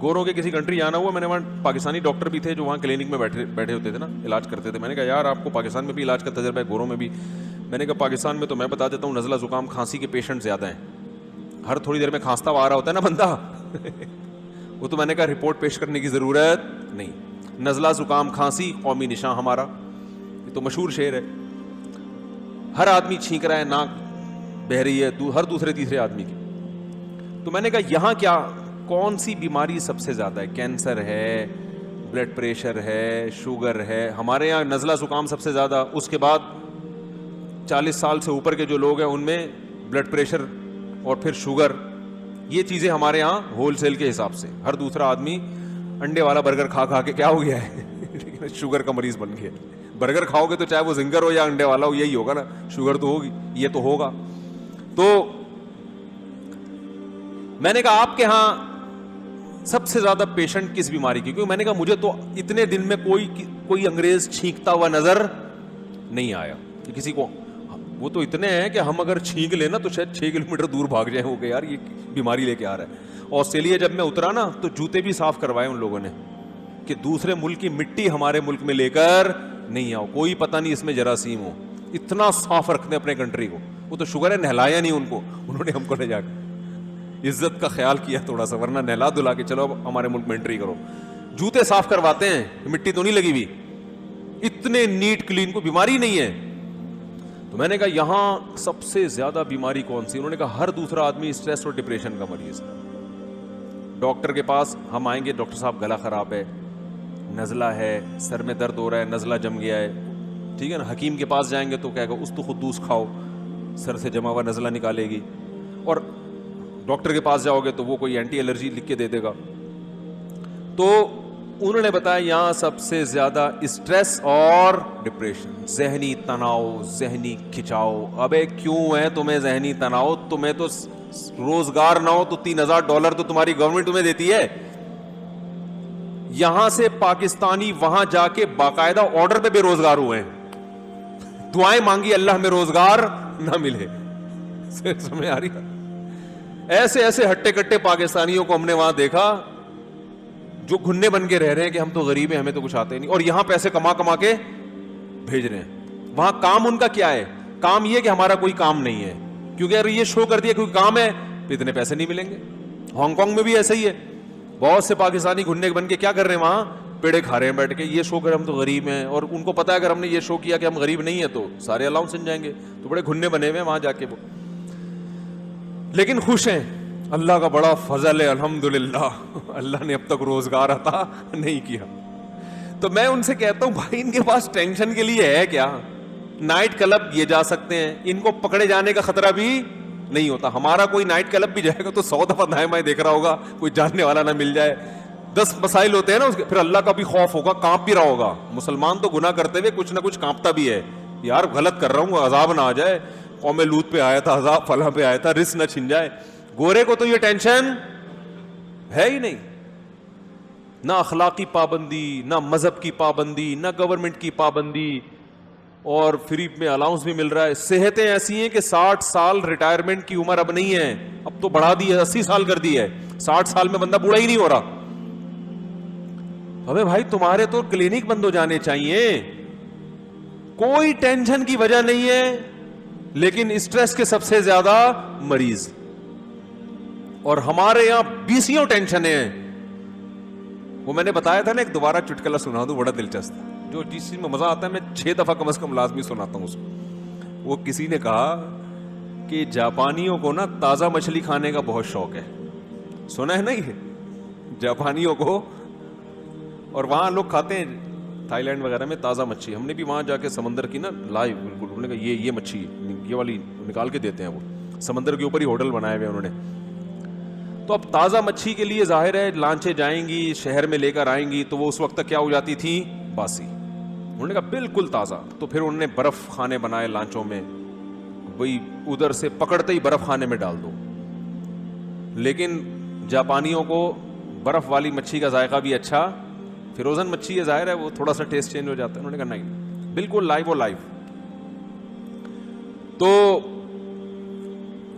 گوروں کے کسی کنٹری جانا ہوا, میں نے وہاں پاکستانی ڈاکٹر بھی تھے جو وہاں کلینک میں بیٹھے ہوتے تھے نا, علاج کرتے تھے. میں نے کہا یار آپ کو پاکستان میں بھی علاج کا تجربہ ہے, گوروں میں بھی. میں نے کہا پاکستان میں تو میں بتا دیتا ہوں نزلہ زکام کھانسی کے پیشنٹ زیادہ ہیں, ہر تھوڑی دیر میں کھانستا ہوا آ رہا ہوتا ہے نا بندہ. وہ تو میں نے کہا رپورٹ پیش کرنے کی ضرورت نہیں, نزلہ زکام کھانسی قومی نشان ہمارا, یہ تو مشہور شعر ہے. ہر آدمی چھینک رہا ہے, ناک بہ رہی ہے ہر دوسرے تیسرے آدمی کی. تو میں نے کہا یہاں کیا کون سی بیماری سب سے زیادہ ہے؟ کینسر ہے, بلڈ پریشر ہے, شوگر ہے. ہمارے یہاں نزلہ زکام سب سے زیادہ, اس کے بعد 40 سال سے اوپر کے جو لوگ ہیں ان میں بلڈ پریشر اور پھر شوگر. یہ چیزیں ہمارے ہاں ہول سیل کے حساب سے. ہر دوسرا آدمی انڈے والا برگر کھا کے کیا ہو گیا ہے شوگر کا مریض بن گیا. برگر کھاؤ گے تو چاہے وہ زنگر ہو یا انڈے والا ہو, یہی ہوگا نا, شوگر تو ہوگی, یہ تو ہوگا. تو میں نے کہا آپ کے ہاں سب سے زیادہ پیشنٹ کس بیماری کی؟ کیونکہ میں نے کہا مجھے تو اتنے دن میں کوئی انگریز چھینکتا ہوا نظر نہیں آیا کہ کسی کو. وہ تو اتنے ہیں کہ ہم اگر چھینک لینا تو شاید 6 کلومیٹر دور بھاگ جائیں, ہو گئے یار یہ بیماری لے کے آ رہا ہے. آسٹریلیا جب میں اترا نا تو جوتے بھی صاف کروائے ان لوگوں نے کہ دوسرے ملک کی مٹی ہمارے ملک میں لے کر نہیں آؤ, کوئی پتہ نہیں اس میں جراثیم ہو. اتنا صاف رکھتے ہیں اپنے کنٹری کو. وہ تو شکر ہے نہلایا نہیں ان کو, انہوں نے ہم کو لے جا کے عزت کا خیال کیا تھوڑا سا, ورنہ نہلا دلا کے چلو اب ہمارے ملک میں انٹری کرو. جوتے صاف کرواتے ہیں, مٹی تو نہیں لگی ہوئی, اتنے نیٹ کلین, کو بیماری نہیں ہے. تو میں نے کہا یہاں سب سے زیادہ بیماری کون سی؟ انہوں نے کہا ہر دوسرا آدمی اسٹریس اور ڈپریشن کا مریض ہے. ڈاکٹر کے پاس ہم آئیں گے, ڈاکٹر صاحب گلا خراب ہے, نزلہ ہے, سر میں درد ہو رہا ہے, نزلہ جم گیا ہے, ٹھیک ہے نا. حکیم کے پاس جائیں گے تو کہے گا استخدوس کھاؤ, سر سے جمع ہوا نزلہ نکالے گی. اور ڈاکٹر کے پاس جاؤ گے تو وہ کوئی اینٹی الرجی لکھ کے دے دے گا. تو انہوں نے بتایا یہاں سب سے زیادہ اسٹریس اور ڈپریشن, ذہنی تناؤ, ذہنی کھچاؤ. ابے کیوں ہے تمہیں ذہنی تناؤ؟ تمہیں تو روزگار نہ ہو تو $3000 تو تمہاری گورنمنٹ تمہیں دیتی ہے. یہاں سے پاکستانی وہاں جا کے باقاعدہ آرڈر پہ بے روزگار ہوئے ہیں, دعائیں مانگی اللہ میں روزگار نہ ملے. سمجھ آ رہی ہے؟ ایسے ہٹے کٹے پاکستانیوں کو ہم نے وہاں دیکھا جو گھنے بن کے رہ رہے ہیں کہ ہم تو غریب ہیں, ہمیں تو کچھ آتے نہیں, اور یہاں پیسے کما کے بھیج رہے ہیں. وہاں کام ان کا کیا ہے؟ کام یہ کہ ہمارا کوئی کام نہیں ہے, کیونکہ اگر یہ شو کر دیا کوئی کام ہے تو اتنے پیسے نہیں ملیں گے. ہانگ کانگ میں بھی ایسا ہی ہے, بہت سے پاکستانی گھنے بن کے کیا کر رہے ہیں وہاں, پیڑے کھا رہے ہیں بیٹھ کے, یہ شو کر ہم تو غریب ہیں. اور ان کو پتا ہے اگر ہم نے یہ شو کیا کہ ہم غریب نہیں ہیں تو سارے الاؤنس مل جائیں گے, تو بڑے گھنے بنے ہوئے ہیں وہاں جا کے وہ, لیکن خوش ہیں. اللہ کا بڑا فضل ہے الحمدللہ, اللہ نے اب تک روزگار عطا نہیں کیا. تو میں ان سے کہتا ہوں بھائی ان کے پاس ٹینشن کے لیے ہے کیا؟ نائٹ کلب یہ جا سکتے ہیں, ان کو پکڑے جانے کا خطرہ بھی نہیں ہوتا. ہمارا کوئی نائٹ کلب بھی جائے گا تو 100 دفعہ دائیں بائیں دیکھ رہا ہوگا, کوئی جاننے والا نہ مل جائے. 10 مسائل ہوتے ہیں نا اس کے, پھر اللہ کا بھی خوف ہوگا, کانپ بھی رہا ہوگا. مسلمان تو گناہ کرتے ہوئے کچھ نہ کچھ کانپتا بھی ہے, یار غلط کر رہا ہوں عذاب نہ آ جائے, قوم لوط پہ آیا تھا عذاب, فلاں پہ آیا تھا, رزق نہ چھن جائے. گورے کو تو یہ ٹینشن ہے ہی نہیں, نہ اخلاقی پابندی, نہ مذہب کی پابندی, نہ گورنمنٹ کی پابندی, اور فری میں الاؤنس بھی مل رہا ہے. صحتیں ایسی ہیں کہ 60 سال ریٹائرمنٹ کی عمر اب نہیں ہے, اب تو بڑھا دی ہے, 80 سال کر دی ہے. 60 سال میں بندہ بوڑھا ہی نہیں ہو رہا. ابے بھائی تمہارے تو کلینک بند ہو جانے چاہیے, کوئی ٹینشن کی وجہ نہیں ہے, لیکن اسٹریس کے سب سے زیادہ مریض. اور ہمارے یہاں 20 ٹینشن ہیں. وہ میں نے بتایا تھا نا, ایک دوبارہ چٹکلا سنا دوں بڑا دلچسپ, جو جس چیز میں مزہ آتا ہے میں 6 دفعہ کم از کم لازمی سناتا ہوں اس کو. وہ کسی نے کہا کہ جاپانیوں کو نا تازہ مچھلی کھانے کا بہت شوق ہے. سنا ہے نا یہ جاپانیوں کو, اور وہاں لوگ کھاتے ہیں تھائی لینڈ وغیرہ میں تازہ مچھلی. ہم نے بھی وہاں جا کے سمندر کی نا لائیو بالکل, انہوں نے کہا یہ مچھلی یہ والی نکال کے دیتے ہیں. وہ سمندر کے اوپر ہی ہوٹل بنائے ہوئے انہوں نے. تو اب تازہ مچھی کے لیے ظاہر ہے لانچیں جائیں گی, شہر میں لے کر آئیں گی, تو وہ اس وقت تک کیا ہو جاتی تھی, باسی. انہوں نے کہا بالکل تازہ. تو پھر انہوں نے برف خانے بنائے لانچوں میں, وہی ادھر سے پکڑتے ہی برف خانے میں ڈال دو. لیکن جاپانیوں کو برف والی مچھی کا ذائقہ بھی اچھا, فروزن مچھی ہے ظاہر ہے وہ تھوڑا سا ٹیسٹ چینج ہو جاتا ہے. انہوں نے کہا نہیں, بالکل لائیو و لائیو. تو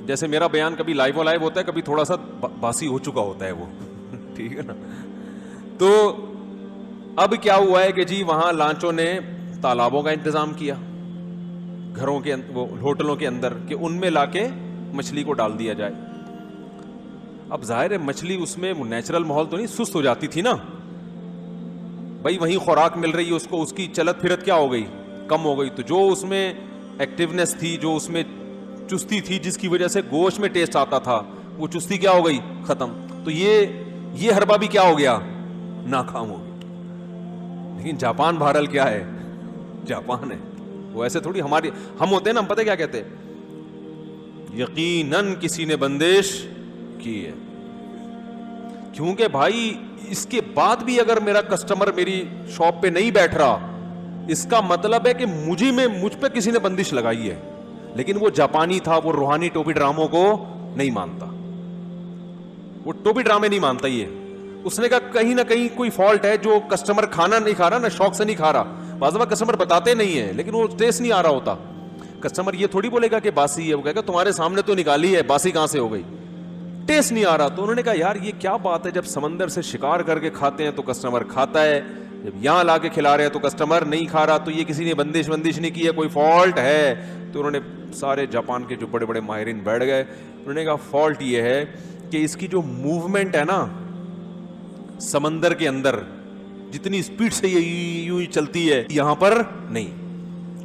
جیسے میرا بیان کبھی لائیو و لائیو ہوتا ہے, کبھی تھوڑا سا باسی ہو چکا ہوتا ہے وہ, ٹھیک ہے نا. تو اب کیا ہوا ہے کہ جی وہاں لانچوں نے تالابوں کا انتظام کیا گھروں کے وہ ہوٹلوں کے اندر کہ ان میں لا کے مچھلی کو ڈال دیا جائے. اب ظاہر ہے مچھلی اس میں نیچرل ماحول تو نہیں, سست ہو جاتی تھی نا بھائی, وہیں خوراک مل رہی ہے اس کو, اس کی چلت پھرت کیا ہو گئی, کم ہو گئی. تو جو اس میں ایکٹیونیس تھی, جو اس میں چستی تھی, جس کی وجہ سے گوشت میں ٹیسٹ آتا تھا, وہ چستی کیا ہو گئی, ختم. تو یہ ہربا بھی کیا ہو گیا, ناکام ہو گیا. لیکن جاپان بہرحال کیا ہے, جاپان ہے, وہ ایسے تھوڑی ہماری ہم ہوتے ہیں نا, ہم پتہ کیا کہتے ہیں, یقیناً کسی نے بندش کی ہے. کیونکہ بھائی اس کے بعد بھی اگر میرا کسٹمر میری شاپ پہ نہیں بیٹھ رہا, اس کا مطلب ہے کہ مجھ پہ کسی نے بندش لگائی ہے. لیکن وہ جاپانی تھا, وہ روحانی ٹوپی ڈراموں کو نہیں مانتا, وہ ٹوپی ڈرامے نہیں مانتا. یہ اس نے کہا کہیں نہ کہیں کوئی فالٹ ہے, جو کسٹمر کھانا نہیں کھا رہا نا, شوق سے نہیں کھا رہا. بعض دفعہ کسٹمر بتاتے نہیں ہیں لیکن وہ ٹیسٹ نہیں آ رہا ہوتا. کسٹمر یہ تھوڑی بولے گا کہ باسی ہے, وہ کہے گا تمہارے سامنے تو نکالی ہے, باسی کہاں سے ہو گئی, ٹیسٹ نہیں آ رہا. تو انہوں نے کہا یار یہ کیا بات ہے, جب سمندر سے شکار کر کے کھاتے ہیں تو کسٹمر کھاتا ہے, جب یہاں لا کے کھلا رہے ہیں تو کسٹمر نہیں کھا رہا, تو یہ کسی نے بندش نہیں کی ہے, کوئی فالٹ ہے. تو انہوں نے سارے جاپان کے جو بڑے بڑے ماہرین بیٹھ گئے, انہوں نے کہا فالٹ یہ ہے کہ اس کی جو موومنٹ ہے نا سمندر کے اندر, جتنی اسپیڈ سے یہ یوں ہی چلتی ہے, یہاں پر نہیں.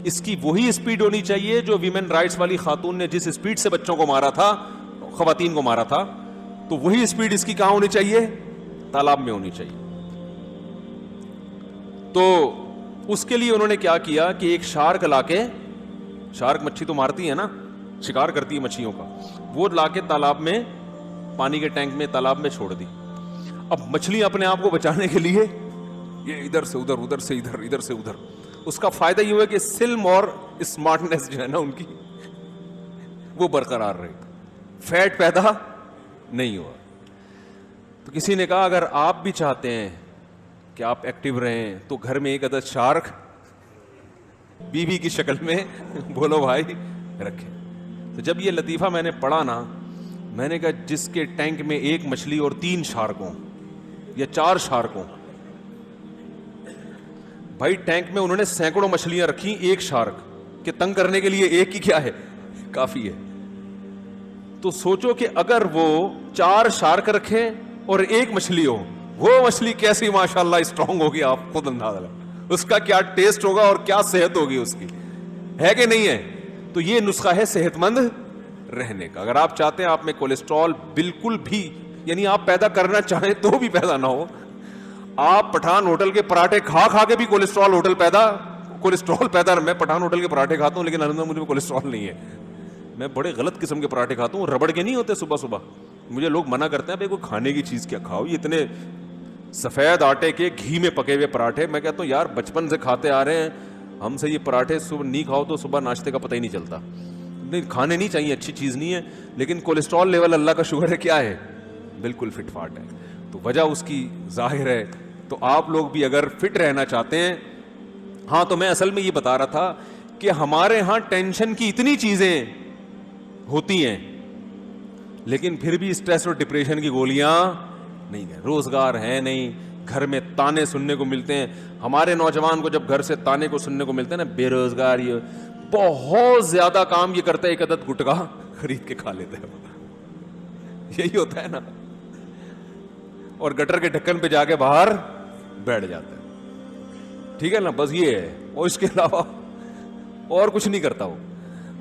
اس کی وہی اسپیڈ ہونی چاہیے جو ویمن رائٹس والی خاتون نے جس اسپیڈ سے بچوں کو مارا تھا, خواتین کو مارا تھا, تو وہی اسپیڈ اس کی کہاں ہونی چاہیے, تالاب میں ہونی چاہیے. تو اس کے لیے انہوں نے کیا کیا کہ ایک شارک لا کے, شارک مچھی تو مارتی ہے نا, شکار کرتی ہے مچھلیوں کا, وہ لا کے تالاب میں, پانی کے ٹینک میں, تالاب میں چھوڑ دی. اب مچھلیاں اپنے آپ کو بچانے کے لیے یہ ادھر سے ادھر, ادھر سے ادھر, ادھر سے ادھر. اس کا فائدہ یہ ہوا کہ سلم اور اسمارٹنیس جو ہے نا ان کی وہ برقرار رہی, فیٹ پیدا نہیں ہوا. تو کسی نے کہا اگر آپ بھی چاہتے ہیں کہ آپ ایکٹیو رہیں تو گھر میں ایک عدد شارک بیوی کی شکل میں بولو بھائی رکھیں. تو جب یہ لطیفہ میں نے پڑھا نا, میں نے کہا جس کے ٹینک میں ایک مچھلی اور 3 شارکوں یا 4 شارکوں, بھائی ٹینک میں انہوں نے سینکڑوں مچھلیاں رکھی, ایک شارک کہ تنگ کرنے کے لیے ایک ہی کیا ہے, کافی ہے. تو سوچو کہ اگر وہ 4 شارک رکھیں اور ایک مچھلی ہو, وہ مچھلی کیسی ماشاءاللہ اسٹرانگ ہوگی, آپ خود اندازہ لگا اس کا کیا ٹیسٹ ہوگا اور کیا صحت ہوگی اس کی, ہے کہ نہیں ہے. تو یہ نسخہ ہے صحت مند رہنے کا. اگر آپ چاہتے ہیں آپ میں کولیسٹرول بالکل بھی, یعنی آپ پیدا کرنا چاہیں تو بھی پیدا نہ ہو, آپ پٹھان ہوٹل کے پراٹھے کھا کے بھی کولیسٹرول پیدا. میں پٹھان ہوٹل کے پراٹھے کھاتا ہوں لیکن الحمدللہ مجھے کولیسٹرول نہیں ہے. میں بڑے غلط قسم کے پراٹھے کھاتا ہوں, ربڑ کے نہیں ہوتے صبح صبح. مجھے لوگ منع کرتے ہیں بھائی کوئی کھانے کی چیز کیا کھاؤ, یہ اتنے سفید آٹے کے گھی میں پکے ہوئے پراٹھے. میں کہتا ہوں یار بچپن سے کھاتے آ رہے ہیں ہم سے, یہ پراٹھے صبح نہیں کھاؤ تو صبح ناشتے کا پتہ ہی نہیں چلتا. نہیں کھانے نہیں چاہیے, اچھی چیز نہیں ہے, لیکن کولیسٹرول لیول اللہ کا شکر ہے کیا ہے, بالکل فٹ فاٹ ہے. تو وجہ اس کی ظاہر ہے. تو آپ لوگ بھی اگر فٹ رہنا چاہتے ہیں, ہاں تو میں اصل میں یہ بتا رہا تھا کہ ہمارے ہاں ٹینشن کی اتنی چیزیں ہوتی ہیں لیکن پھر بھی اسٹریس اور ڈپریشن کی گولیاں نہیں ہیں. روزگار ہے نہیں, گھر میں تانے سننے کو ملتے ہیں. ہمارے نوجوان کو جب گھر سے تانے کو سننے کو ملتے ہیں نا, بے روزگار, یہ بہت زیادہ کام یہ کرتا ہے, ایک عدد گٹکا خرید کے کھا لیتا ہے, یہی ہوتا ہے نا, اور گٹر کے ڈھکن پہ جا کے باہر بیٹھ جاتا ہے. ٹھیک ہے نا, بس یہ ہے, اور اس کے علاوہ اور کچھ نہیں کرتا وہ.